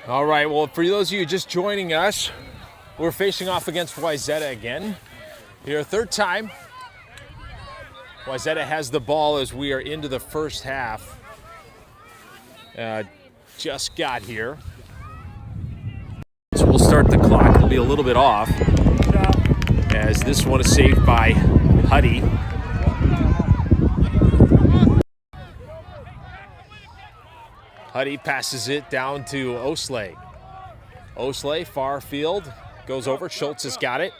All right, well, for those of you just joining us, we're facing off against Wayzata again. Here, third time. Wayzata has the ball as we are into the first half. Just got here. So we'll start the clock. It'll be a little bit off as this one is saved by Huddy. Huddy passes it down to Osley. Osley, far field, goes over. Schultz has got it.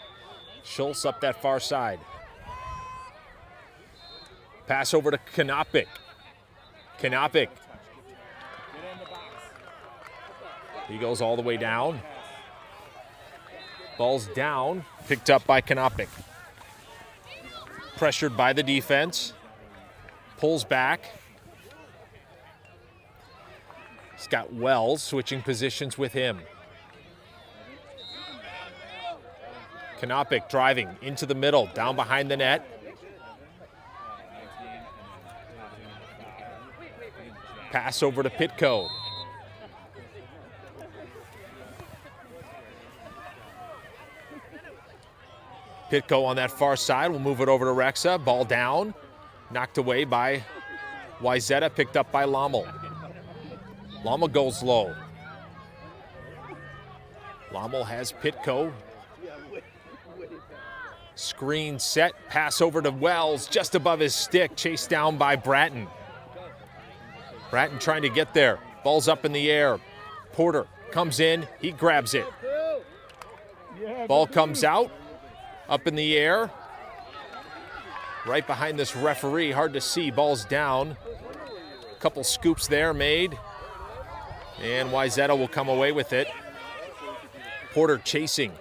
Schultz up that far side. Pass over to Kanopik. Kanopik. He goes all the way down. Ball's down, picked up by Kanopik. Pressured by the defense. Pulls back. He's got Wells switching positions with him. Kanopik driving into the middle, down behind the net. Pass over to Pitko. Pitko on that far side. We'll move it over to Rexa. Ball down. Knocked away by Wayzata, picked up by Lommel. Lommel goes low. Lommel has Pitko. Screen set. Pass over to Wells, just above his stick. Chased down by Bratton. Bratton trying to get there. Ball's up in the air. Porter comes in. He grabs it. Ball comes out. Up in the air. Right behind this referee. Hard to see. Ball's down. A couple scoops there made. And Wayzata will come away with it. Porter chasing.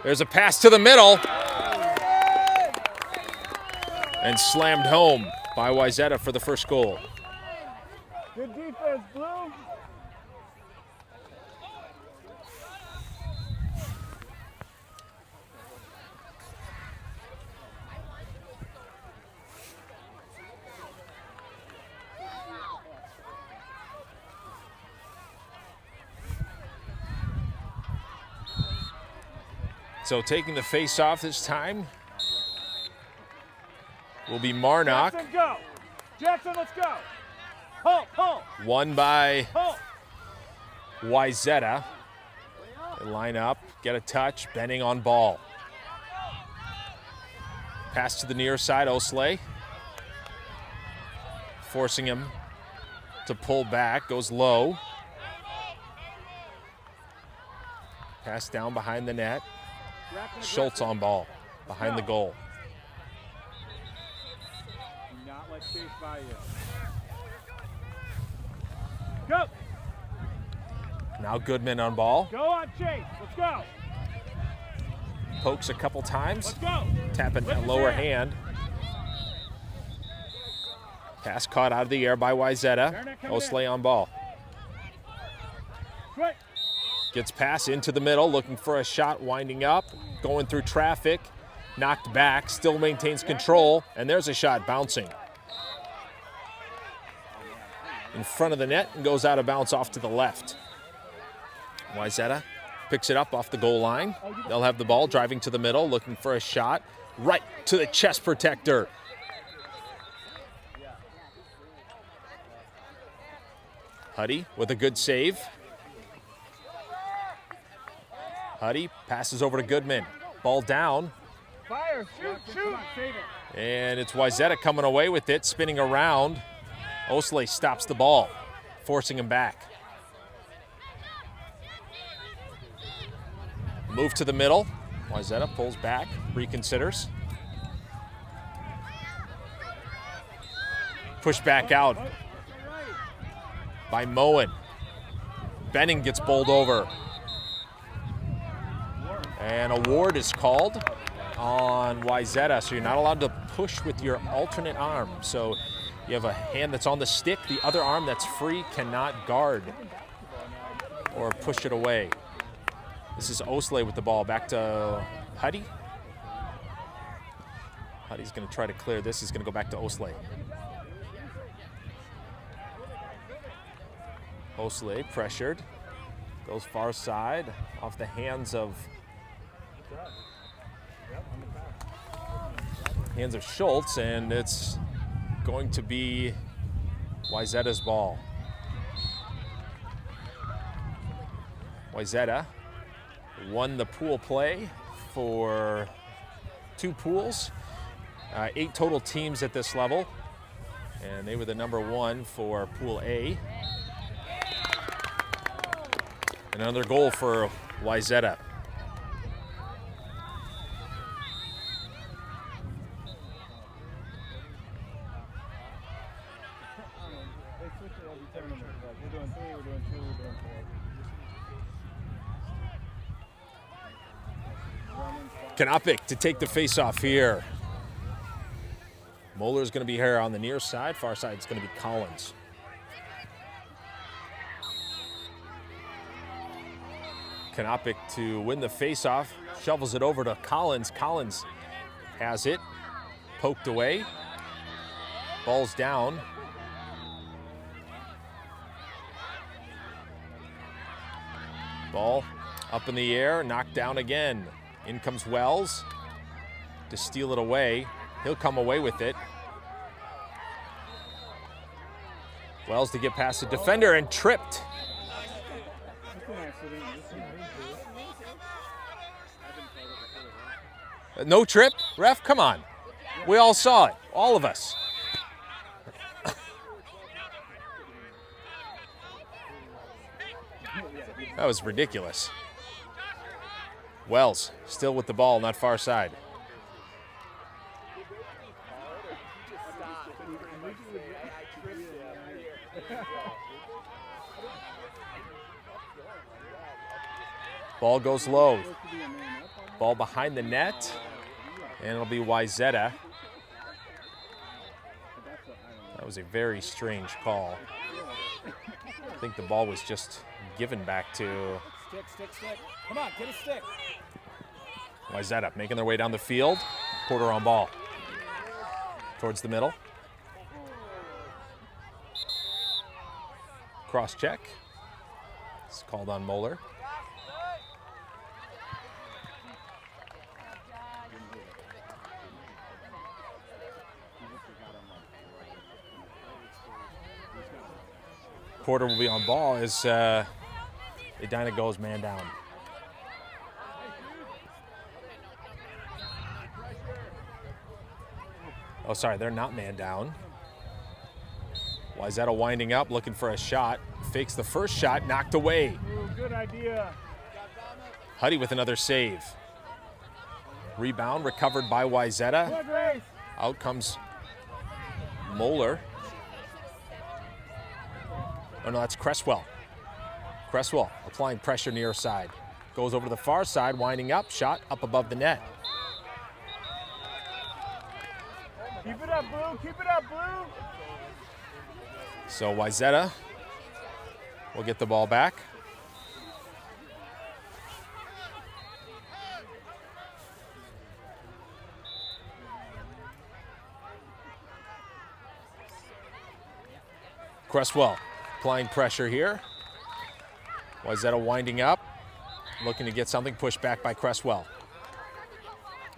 There's a pass to the middle. And slammed home by Wayzata for the first goal. Good defense, Blue. So taking the face off this time will be Marnock. Jackson, go. Jackson, let's go. Pull. Won by Pull. Wayzata. They line up, get a touch, Benning on ball. Pass to the near side, Osley. Forcing him to pull back, goes low. Pass down behind the net. Schultz on ball, behind the goal. Do not let Chase by you. Go. Now Goodman on ball. Go on, Chase. Let's go. Pokes a couple times. Let's go. Tapping that lower hand. Pass caught out of the air by Wayzata. Osley on ball. Quick. Gets pass into the middle, looking for a shot, winding up, going through traffic, knocked back, still maintains control, and there's a shot bouncing. In front of the net and goes out of bounds off to the left. Wayzata picks it up off the goal line. They'll have the ball driving to the middle, looking for a shot, right to the chest protector. Huddy with a good save. Huddy passes over to Goodman. Ball down. Fire, shoot. And it's Wayzata coming away with it, spinning around. Osley stops the ball, forcing him back. Move to the middle. Wayzata pulls back, reconsiders. Push back out by Moen. Benning gets bowled over. And a ward is called on Wayzata, so you're not allowed to push with your alternate arm. So you have a hand that's on the stick, the other arm that's free cannot guard or push it away. This is Osley with the ball, back to Huddy. Huddy's going to try to clear this. He's going to go back to Osley. Osley pressured. Goes far side off the hands of Schultz, and it's going to be Wayzata's ball. Wayzata won the pool play for 2 pools, 8 total teams at this level, and they were the number 1 for Pool A. Another goal for Wayzata. Kanopik to take the face-off here. Moeller's going to be here on the near side. Far side is going to be Collins. Kanopik to win the face-off. Shovels it over to Collins. Collins has it. Poked away. Ball's down. Ball up in the air. Knocked down again. In comes Wells to steal it away. He'll come away with it. Wells to get past the defender and tripped. No trip? Ref, come on. We all saw it, all of us. That was ridiculous. Wells still with the ball, not far side. Ball goes low. Ball behind the net, and it'll be Wayzata. That was a very strange call. I think the ball was just given back to Stick. Come on, get a stick. Wayzata making their way down the field. Porter on ball. Towards the middle. Cross check. It's called on Moeller. Porter will be on ball as Edina goes man down. Oh, sorry, they're not man down. Wayzata winding up, looking for a shot. Fakes the first shot, knocked away. Ooh, good idea. Huddy with another save. Rebound recovered by Wayzata. Out comes Moeller. Oh no, that's Cresswell. Cresswell applying pressure near side. Goes over to the far side, winding up, shot up above the net. Keep it up, Blue. Keep it up, Blue. So Wayzata will get the ball back. Cresswell applying pressure here. Wayzata winding up, looking to get something pushed back by Cresswell.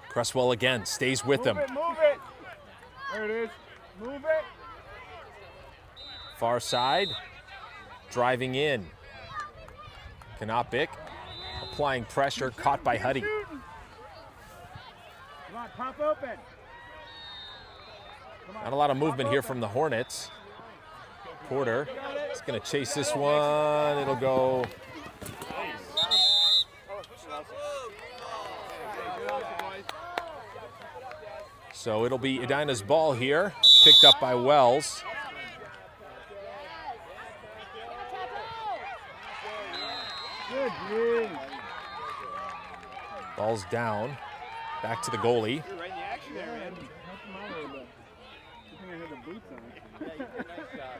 Cresswell again stays with him. Move it. There it is. Move it. Far side, driving in. Kanopik applying pressure, caught by Huddy. Come on, pop open. Not a lot of movement here from the Hornets. Porter is going to chase this one. It'll go. So it'll be Edina's ball here, picked up by Wells. Ball's down, back to the goalie. You're right in the action there, man. Help him out a little bit. I think I had the boots on. Yeah, you did a nice job.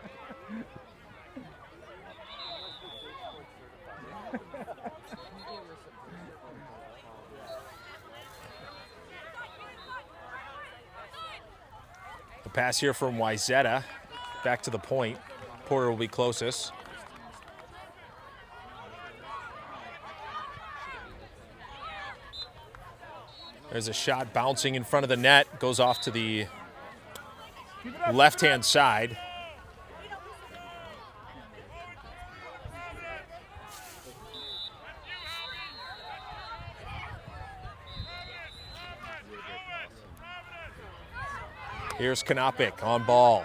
The pass here from Wayzata. Back to the point. Porter will be closest. There's a shot bouncing in front of the net. Goes off to the left-hand side. Here's Kanopik on ball.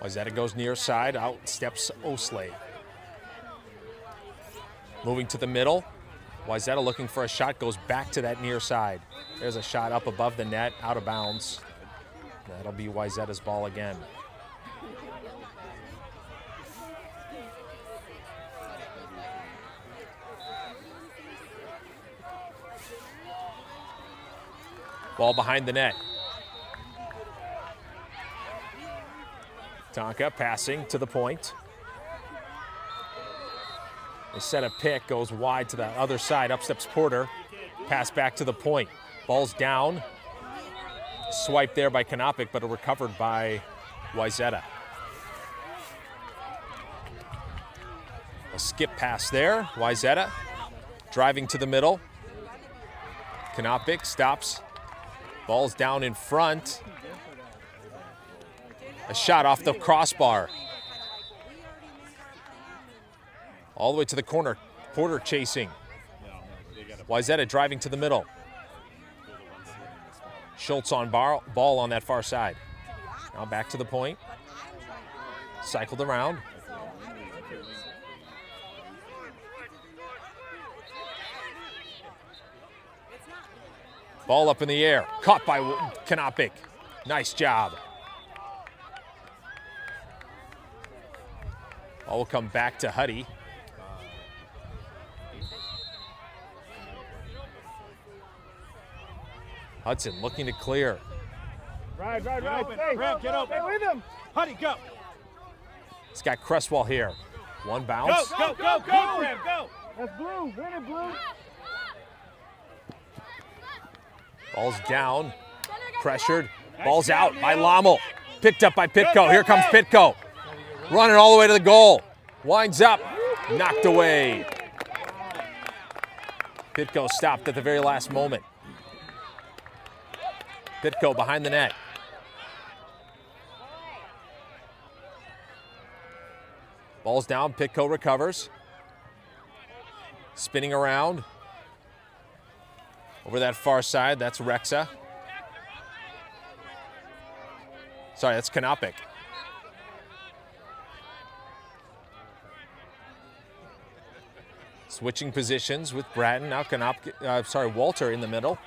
Wayzata goes near side, out steps Osley. Moving to the middle. Wayzata looking for a shot, goes back to that near side. There's a shot up above the net, out of bounds. That'll be Wayzata's ball again. Ball behind the net. Tonka passing to the point. They set a pick, goes wide to the other side. Up steps Porter. Pass back to the point. Ball's down. Swipe there by Kanopik, but recovered by Wayzata. A skip pass there. Wayzata driving to the middle. Kanopik stops. Ball's down in front. A shot off the crossbar. All the way to the corner. Porter chasing. Wayzata driving to the middle. Schultz on ball on that far side. Now back to the point. Cycled around. Ball up in the air. Caught by Kanopik. Nice job. Ball will come back to Huddy. Hudson looking to clear. Right. Get open. Stay with him. Huddy, go. It's got Cresswell here. One bounce. Go, Graham, go. That's Blue. Win it, Blue. Ball's down. Pressured. Ball's out by Lommel. Picked up by Pitko. Here comes Pitko. Running all the way to the goal. Winds up. Knocked away. Pitko stopped at the very last moment. Pitko behind the net. Ball's down. Pitko recovers. Spinning around. Over that far side, that's Rexa. Sorry, that's Kanopik. Switching positions with Bratton. Now Walter in the middle.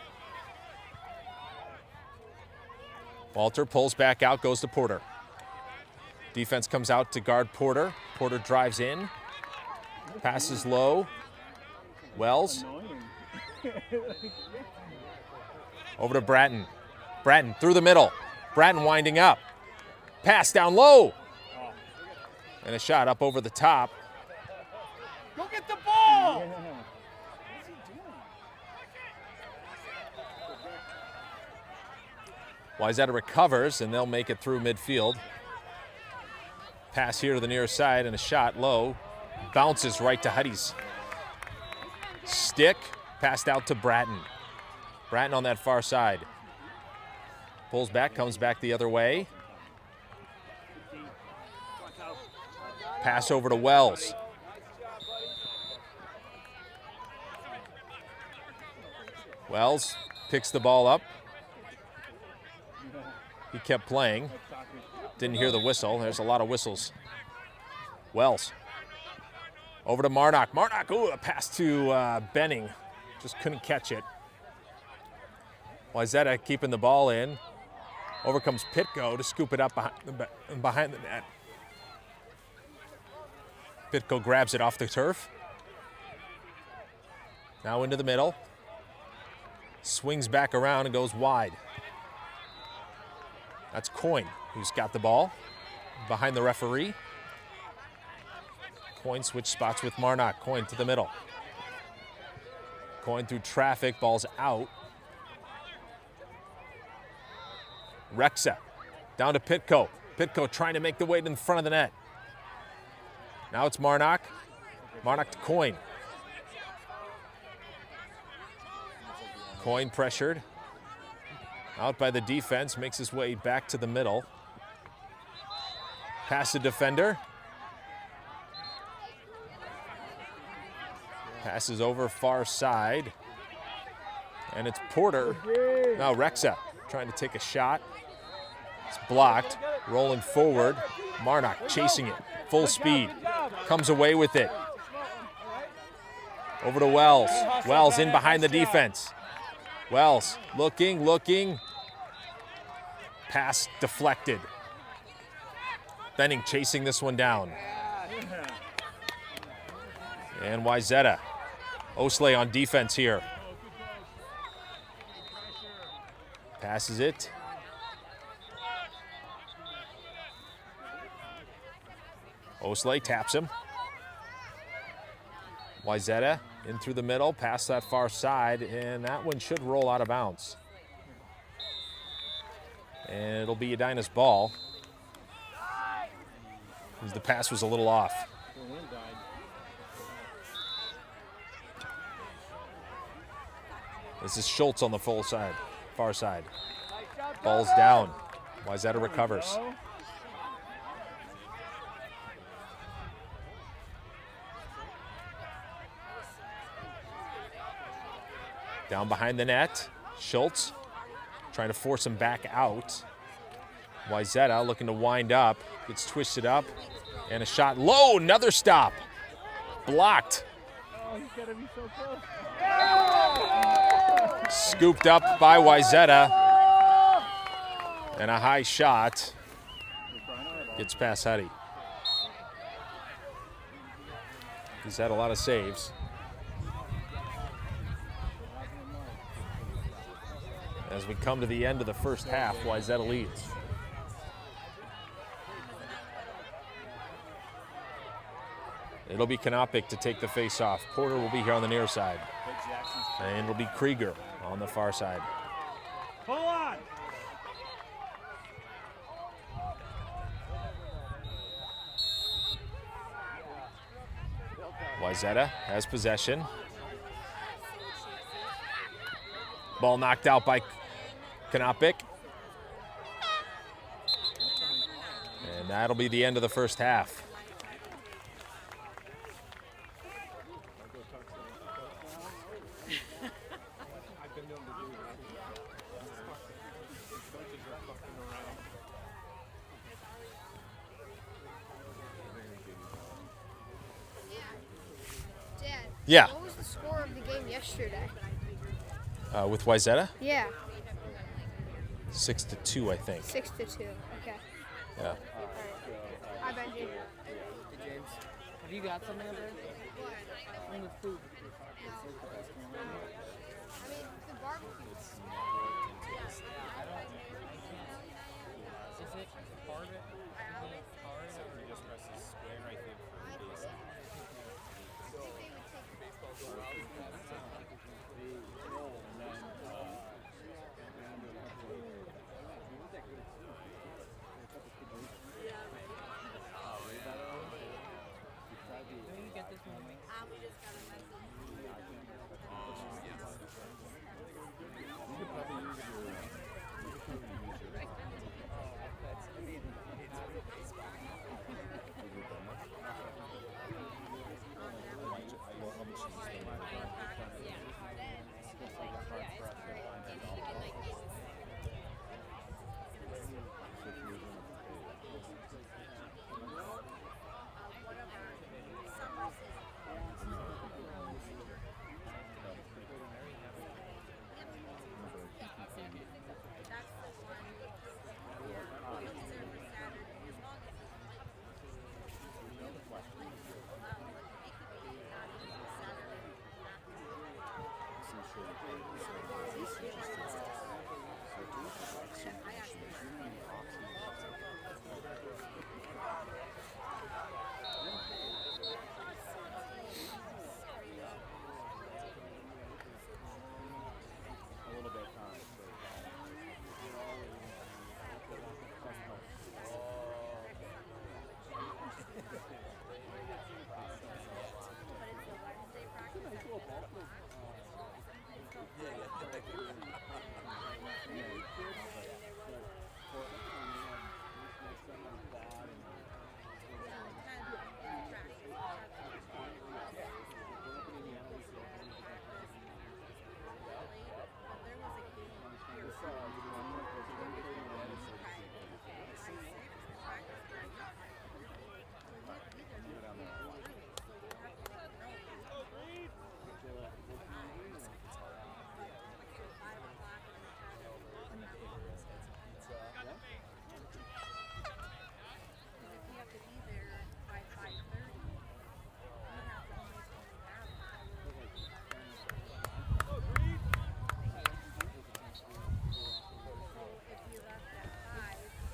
Walter pulls back out, goes to Porter. Defense comes out to guard Porter. Porter drives in. Passes low. Wells. Over to Bratton. Bratton through the middle. Bratton winding up. Pass down low. And a shot up over the top. Go get the ball. Wayzata recovers, and they'll make it through midfield. Pass here to the near side, and a shot low. Bounces right to Huddy's stick. Passed out to Bratton. Bratton on that far side. Pulls back, comes back the other way. Pass over to Wells. Wells picks the ball up. He kept playing. Didn't hear the whistle. There's a lot of whistles. Wells. Over to Marnock. Marnock, ooh, a pass to Benning. Just couldn't catch it. Wayzata keeping the ball in. Over comes Pitko to scoop it up behind the net. Pitko grabs it off the turf. Now into the middle. Swings back around and goes wide. That's Coyne, who's got the ball behind the referee. Coin switch spots with Marnock. Coin to the middle. Coin through traffic, ball's out. Rexa down to Pitko. Pitko trying to make the way to the front of the net. Now it's Marnock. Marnock to Coin. Coin pressured. Out by the defense, makes his way back to the middle. Pass the defender. Passes over far side. And it's Porter. Now Rexa trying to take a shot. It's blocked. Rolling forward. Marnock chasing it. Full speed. Comes away with it. Over to Wells. Wells in behind the defense. Wells looking. Pass deflected. Benning chasing this one down. And Wayzata. Osley on defense here. Passes it. Osley taps him. Wayzata in through the middle, past that far side, and that one should roll out of bounds. And it'll be Edina's ball. As the pass was a little off. This is Schultz on the full side, far side. Ball's down. Wayzata recovers. Down behind the net, Schultz trying to force him back out. Wayzata looking to wind up, gets twisted up, and a shot low, another stop. Blocked. Oh, he's gotta be so close. Scooped up by Wayzata. And a high shot. Gets past Huddy. He's had a lot of saves. As we come to the end of the first half, Wayzata leads. It'll be Kanopik to take the face off. Porter will be here on the near side. And it'll be Krieger on the far side. Pull on. Wayzata has possession. Ball knocked out by Kanopik. And that'll be the end of the first half. Yeah. What was the score of the game yesterday? With Wayzata? Yeah, 6-2, I think. 6-2. Okay. Yeah. All right. Hi, Benji. Hey, James, have you got something up there? From the food. I mean, the barbecue. Is it part of it? Or just press the square right there for base? Don't you get this movie?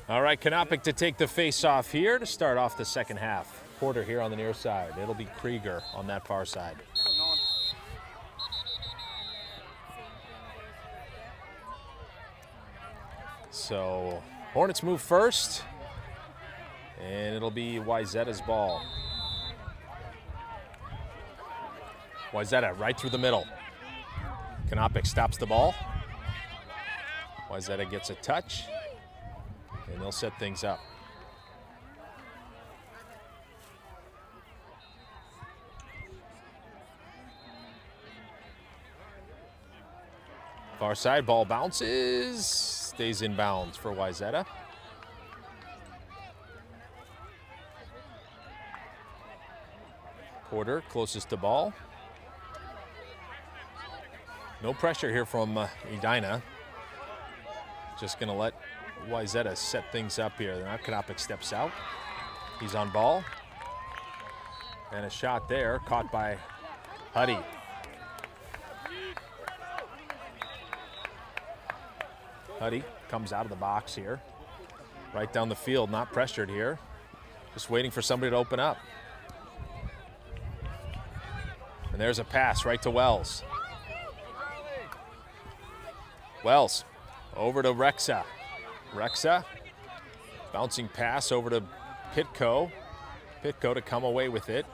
All right, Kanopic to take the face-off here to start off the second half. Porter here on the near side. It'll be Krieger on that far side. So Hornets move first, and it'll be Wayzata's ball. Wayzata right through the middle. Kanopic stops the ball. Wayzata gets a touch, and they'll set things up. Far side, ball bounces, stays in bounds for Wayzata. Porter closest to ball. No pressure here from Edina. Just going to let Wayzata set things up here. Now Kanopic steps out. He's on ball. And a shot there, caught by Huddy. Huddy comes out of the box here. Right down the field, not pressured here. Just waiting for somebody to open up. And there's a pass right to Wells. Wells over to Rexa. Rexa, bouncing pass over to Pitko. Pitko to come away with it.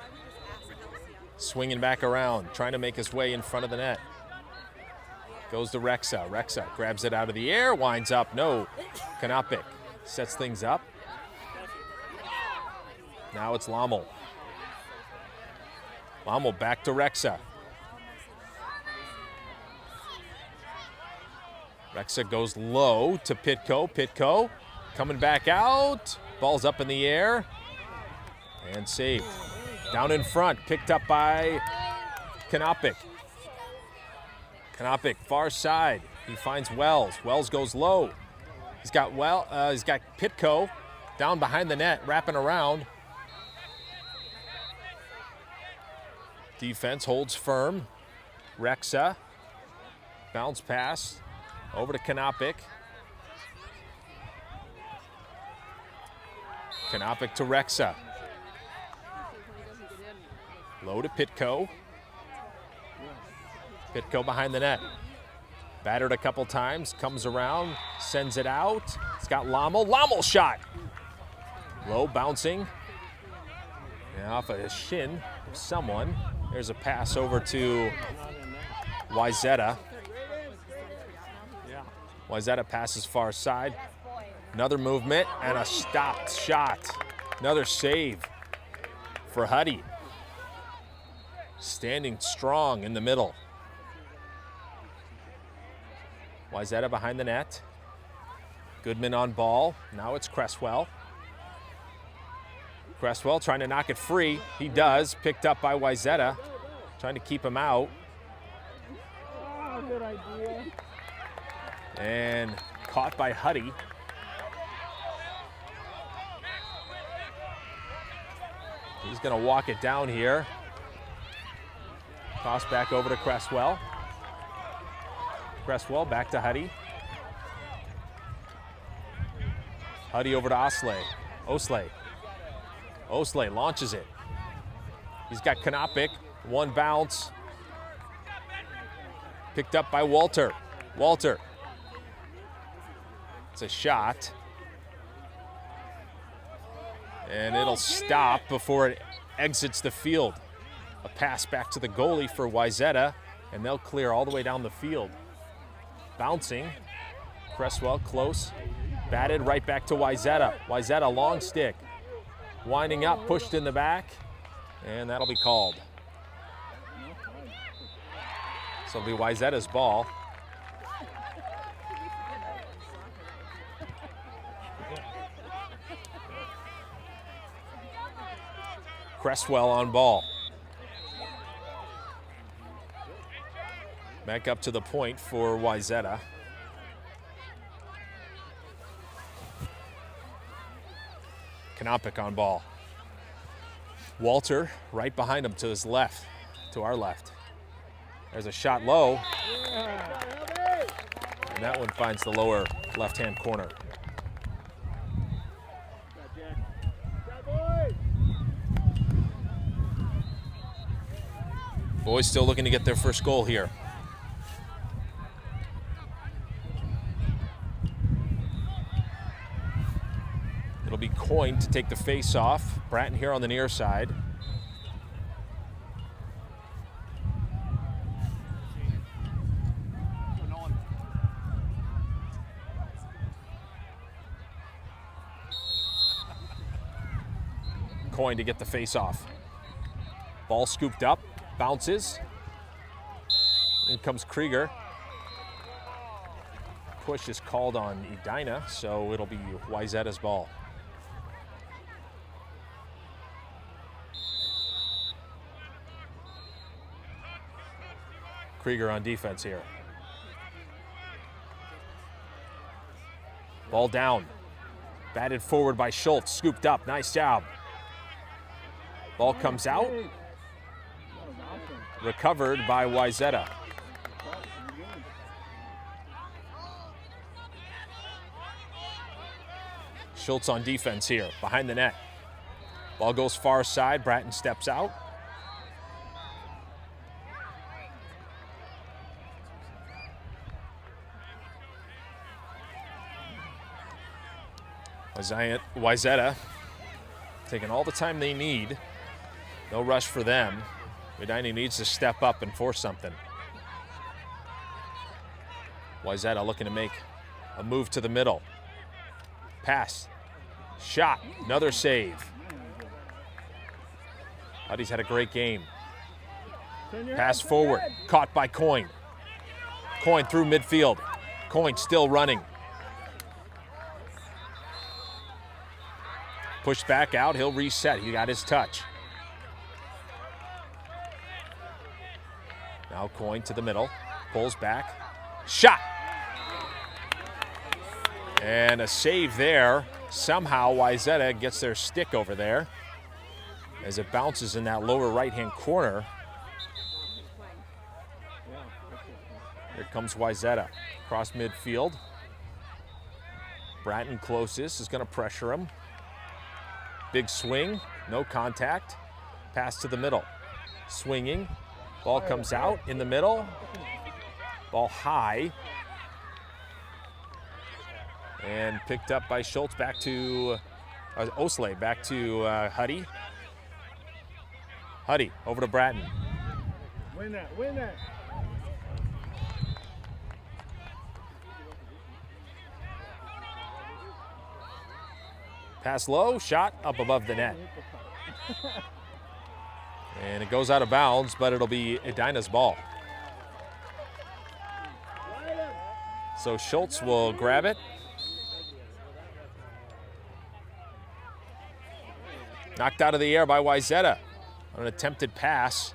Swinging back around, trying to make his way in front of the net. Goes to Rexa. Rexa grabs it out of the air, winds up. No. Kanopic sets things up. Now it's Lommel. Lommel back to Rexa. Rexa goes low to Pitko. Pitko coming back out. Ball's up in the air. And saved. Down in front, picked up by Kanopic. Kanopic, far side. He finds Wells. Wells goes low. He's got Pitko down behind the net, wrapping around. Defense holds firm. Rexa, bounce pass over to Kanopic. Kanopic to Rexa. Low to Pitko. Pitko behind the net. Battered a couple times, comes around, sends it out. It's got Lommel. Lommel shot. Low bouncing. And off a shin of someone. There's a pass over to Wayzata. Wayzata passes far side. Another movement and a stopped shot. Another save for Huddy. Standing strong in the middle. Wayzata behind the net. Goodman on ball. Now it's Cresswell. Cresswell trying to knock it free. He does. Picked up by Wayzata. Trying to keep him out. Oh, good idea. And caught by Huddy. He's going to walk it down here. Toss back over to Cresswell. Cresswell back to Huddy. Huddy over to Osley. Osley launches it. He's got Kanopic. One bounce. Picked up by Walter. Walter. It's a shot. And it'll stop before it exits the field. A pass back to the goalie for Wayzata, and they'll clear all the way down the field. Bouncing. Cresswell close. Batted right back to Wayzata. Wayzata long stick. Winding up, pushed in the back, and that'll be called. So it'll be Wayzata's ball. Cresswell on ball. Back up to the point for Wayzata. Kanopic on ball. Walter right behind him to his left, to our left. There's a shot low. And that one finds the lower left-hand corner. Boys still looking to get their first goal here. It'll be Coyne to take the face off. Bratton here on the near side. Coyne to get the face off. Ball scooped up, bounces. In comes Krieger. Push is called on Edina, so it'll be Wayzata's ball. Krieger on defense here. Ball down. Batted forward by Schultz, scooped up, nice job. Ball comes out. Recovered by Wayzata. Schultz on defense here, behind the net. Ball goes far side, Bratton steps out. Wayzata taking all the time they need. No rush for them. Edina needs to step up and force something. Wayzata looking to make a move to the middle. Pass. Shot. Another save. Huddy's had a great game. Pass forward. Caught by Coyne. Coyne through midfield. Coyne still running. Pushed back out. He'll reset. He got his touch. Now Coyne to the middle. Pulls back. Shot. And a save there. Somehow Wayzata gets their stick over there as it bounces in that lower right-hand corner. Here comes Wayzata. Across midfield. Bratton closest is going to pressure him. Big swing, no contact. Pass to the middle. Swinging. Ball comes out in the middle. Ball high. And picked up by Schultz back to Osley, back to Huddy. Huddy over to Bratton. Win that, win that. Pass low, shot up above the net. And it goes out of bounds, but it'll be Edina's ball. So Schultz will grab it. Knocked out of the air by Wayzata on an attempted pass.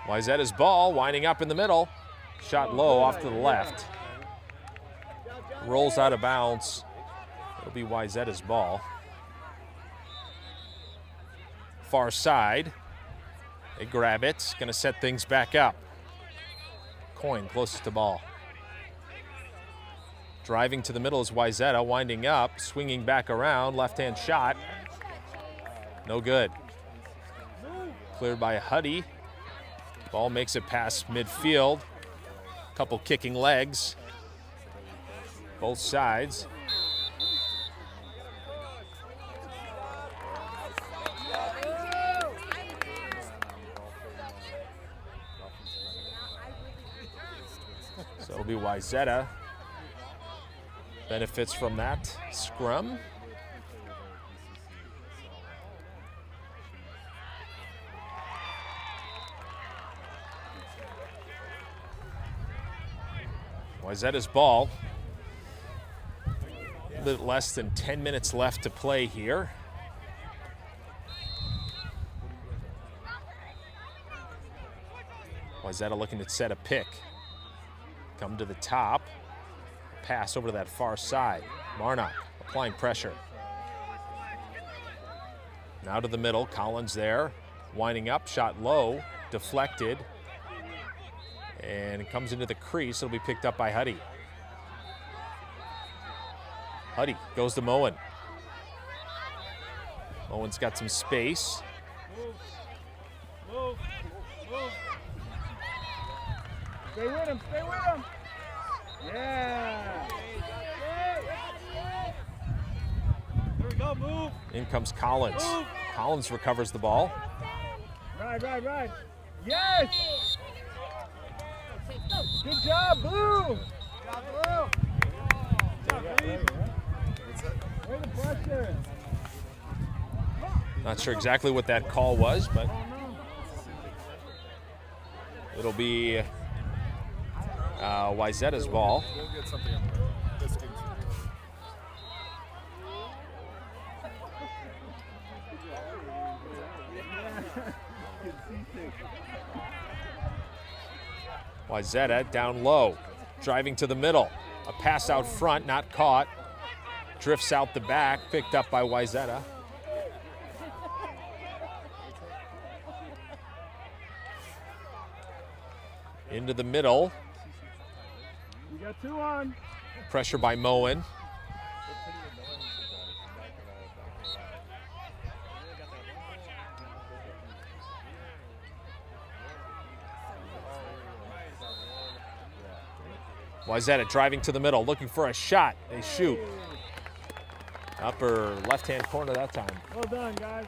Wayzata's ball winding up in the middle. Shot low off to the left. Rolls out of bounds. It'll be Wayzata's ball. Far side. They grab it. Going to set things back up. Coyne closest to ball. Driving to the middle is Wayzata, winding up, swinging back around, left-hand shot. No good. Cleared by Huddy. Ball makes it past midfield. Couple kicking legs. Both sides. So it'll be Wayzata. Benefits from that scrum. Wayzata's ball. A bit less than 10 minutes left to play here. Wayzata looking to set a pick. Come to the top. Pass over to that far side. Marnock applying pressure. Now to the middle, Collins there, winding up, shot low, deflected, and it comes into the crease. It'll be picked up by Huddy. Huddy goes to Moen. Moen's got some space. Move. Stay with him. Yeah. There we go, move. In comes Collins. Collins recovers the ball. Right. Yes. Good job, Blue. Where's the pressure? Not sure exactly what that call was, but it'll be Wayzata's ball. We'll get something up there. This game's Wayzata down low, driving to the middle. A pass out front, not caught. Drifts out the back, picked up by Wayzata. Into the middle. You got 2 on. Pressure by Moen. Wayzata driving to the middle, looking for a shot. They shoot. Upper left-hand corner that time. Well done, guys.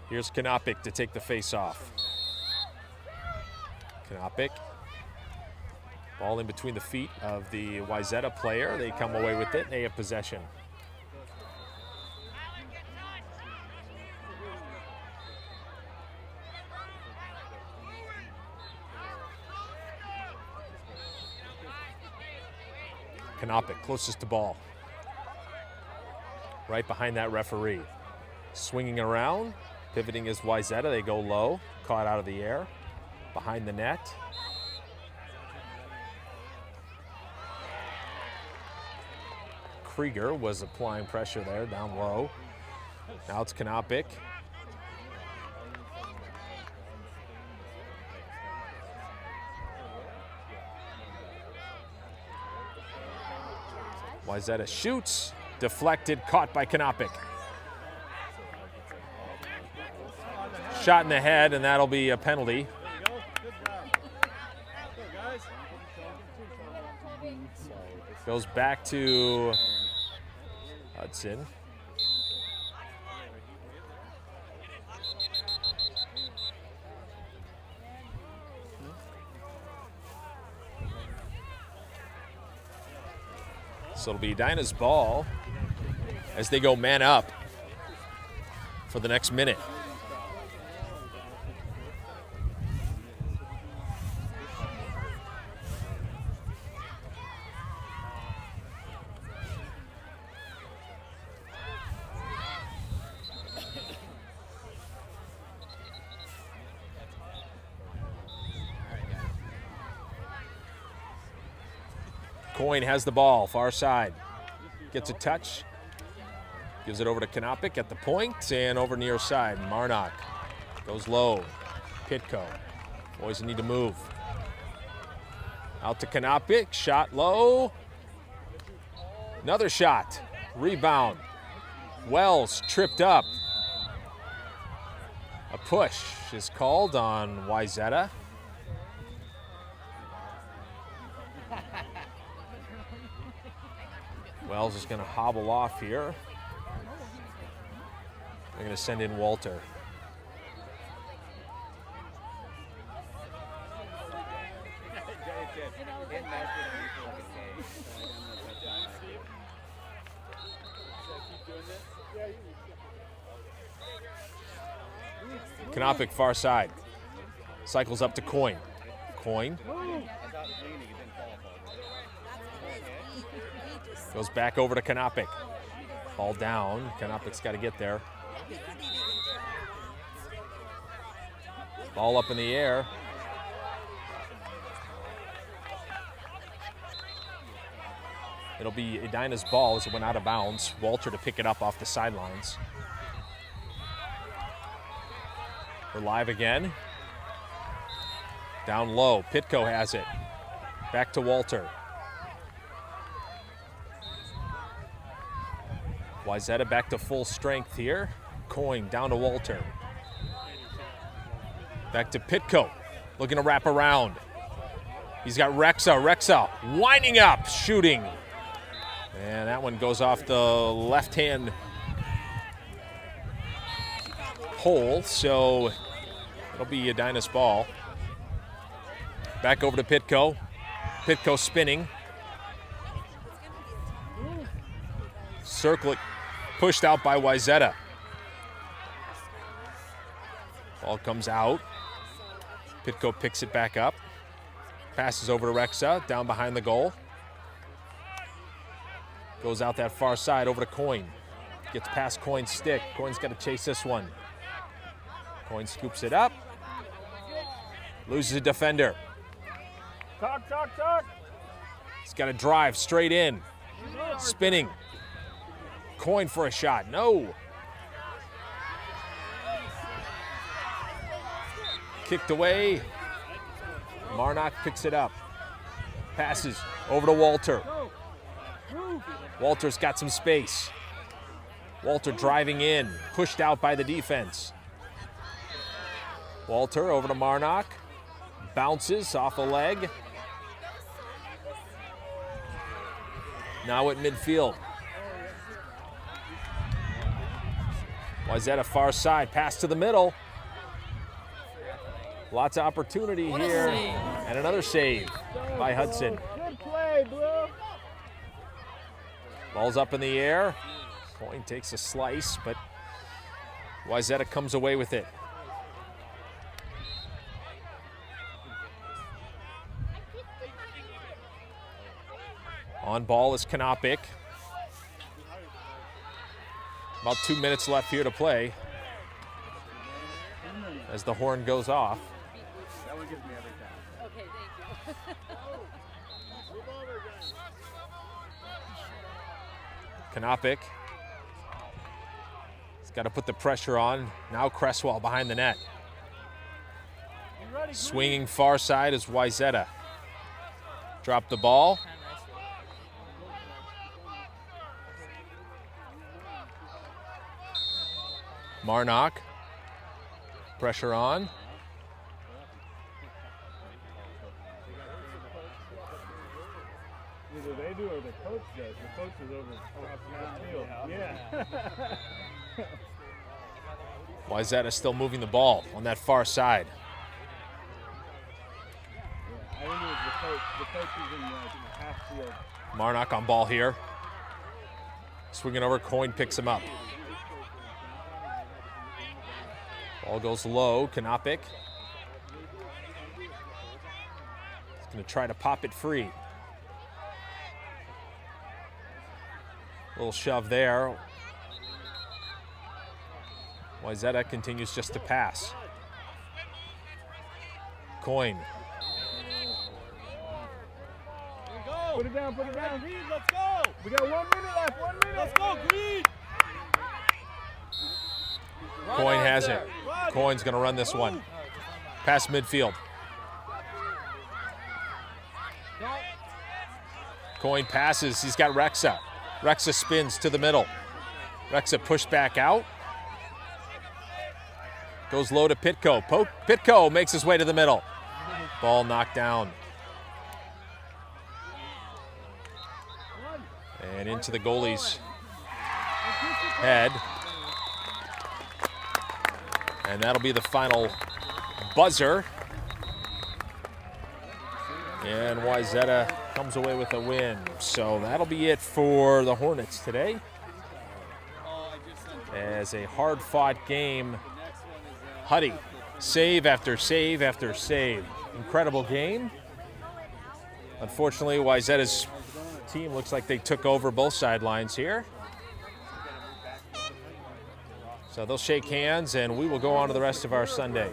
Here's Kanopik to take the face off. Kanopik. Ball in between the feet of the Wayzata player. They come away with it. They have possession. Kanopik closest to ball. Right behind that referee. Swinging around. Pivoting is Wayzata. They go low. Caught out of the air. Behind the net. Krieger was applying pressure there, down low. Now it's Kanopik. Wayzata shoots. Deflected, caught by Kanopik. Shot in the head, and that'll be a penalty. Goes back to Hudson. So it'll be Edina's ball as they go man up for the next minute. Coyne has the ball, far side. Gets a touch. Gives it over to Kanopik at the point and over near side. Marnock goes low. Pitko. Boys need to move. Out to Kanopik. Shot low. Another shot. Rebound. Wells tripped up. A push is called on Wayzata. Wells is going to hobble off here. They're going to send in Walter. Kanopic far side. Cycles up to Coin. Coin. Goes back over to Kanopic. Ball down. Kanopic's got to get there. Ball up in the air. It'll be Edina's ball as it went out of bounds. Walter to pick it up off the sidelines. We're live again. Down low. Pitko has it. Back to Walter. Wayzata back to full strength here. Coin down to Walter. Back to Pitko. Looking to wrap around. He's got Rexa. Rexa winding up, shooting. And that one goes off the left-hand pole, so it'll be Edina's ball. Back over to Pitko. Pitko spinning. Circle it, pushed out by Wayzata. Ball comes out. Pitko picks it back up. Passes over to Rexa, down behind the goal. Goes out that far side over to Coin. Gets past Coin's stick. Coin's got to chase this one. Coin scoops it up. Loses a defender. Talk. He's got to drive straight in. Spinning. Coin for a shot. No. Kicked away. Marnock picks it up. Passes over to Walter. Walter's got some space. Walter driving in, pushed out by the defense. Walter over to Marnock. Bounces off a leg. Now at midfield. Wayzata far side, pass to the middle. Lots of opportunity here. And another save by Hudson. Good play, bro. Ball's up in the air. Coin takes a slice, but Wayzata comes away with it. On ball is Kanopic. About 2 minutes left here to play as the horn goes off. That one gives me every time. Okay, thank you. Kanopic. He's got to put the pressure on. Now Cresswell behind the net. Swinging far side is Wayzata. Drop the ball. Marnock. Pressure on. Either they do or the coach does. The coach is over across the field. Yeah. Wayzata still moving the ball on that far side. I think it was the coach is in the half field. Marnock on ball here. Swinging over, Coin picks him up. Ball goes low, Kanopic. He's going to try to pop it free. Little shove there. Wayzata continues just to pass. Coin. Put it down. Green, let's go. We got 1 minute left. 1 minute. Let's go, Green. Coin has it. Coin's going to run this one. Past midfield. Coin passes. He's got Rexa. Rexa spins to the middle. Rexa pushed back out. Goes low to Pitko. Pitko makes his way to the middle. Ball knocked down. And into the goalie's head. And that'll be the final buzzer. And Wayzata comes away with a win. So that'll be it for the Hornets today. As a hard-fought game Huddy, save after save after save. Incredible game. Unfortunately, Wayzata's team looks like they took over both sidelines here. So they'll shake hands, and we will go on to the rest of our Sunday.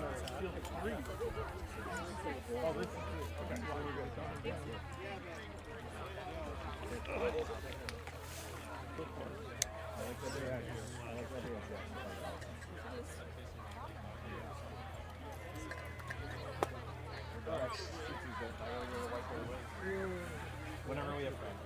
Whenever we have practice.